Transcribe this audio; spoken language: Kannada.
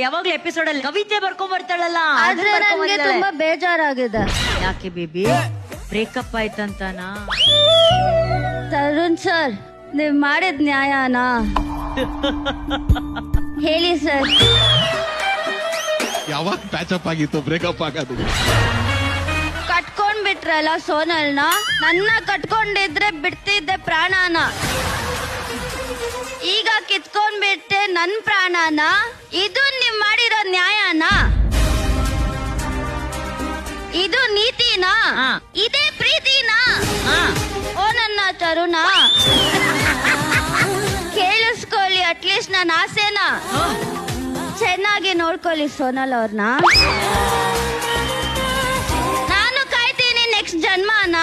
ಯಾವಾಗ್ಲೂ ಎಪಿಸೋಡ್ ಅಲ್ಲಿ ಕವಿತೆ ಬರ್ಕೊಂಡ್ ಬರ್ತಾಳಲ್ಲ ಆದ್ರೆ ನನ್ಗೆ ತುಂಬಾ ಬೇಜಾರಾಗಿದೆ. ಯಾಕೆ ಬೇಬಿ ಬ್ರೇಕಪ್ ಆಯ್ತಂತಾನಾ? ತರುಣ್ ಸರ್, ನೀವ್ ಮಾಡಿದ್ ನ್ಯಾಯನಾ ಹೇಳಿ ಸರ್. ಯಾವಾಗ ಪ್ಯಾಚಪ್ ಆಗಿತ್ತು ಬ್ರೇಕಪ್ ಆಗೋದು? ಕಟ್ಕೊಂಡ್ ಬಿಟ್ರಲ್ಲ ಸೋನಲ್ನ, ನನ್ನ ಕಟ್ಕೊಂಡಿದ್ರೆ ಬಿಡ್ತಿದ್ದೆ ಪ್ರಾಣನ. ಈಗ ಕಿತ್ಕೊಂಡ್ ಬಿಟ್ಟೆ ನನ್ ಪ್ರಾಣನ. ಇದು ನೀವ್ ಮಾಡಿರೋ ನ್ಯಾಯನಾ? ಇದು ನೀತಿನಾ? ಇದೇ ಪ್ರೀತಿನಾ? ಓ ನನ್ನ ತರುಣ, ಕೇಳಿಸ್ಕೊಳ್ಳಿ ಅಟ್ಲೀಸ್ಟ್ ನನ್ನ ಆಸೆನ. ಚೆನ್ನಾಗಿ ನೋಡ್ಕೊಳ್ಳಿ ಸೋನಲ್ ಅವ್ರನ್ನ. ನಾನು ಕಾಯ್ತೀನಿ ನೆಕ್ಸ್ಟ್ ಜನ್ಮನ.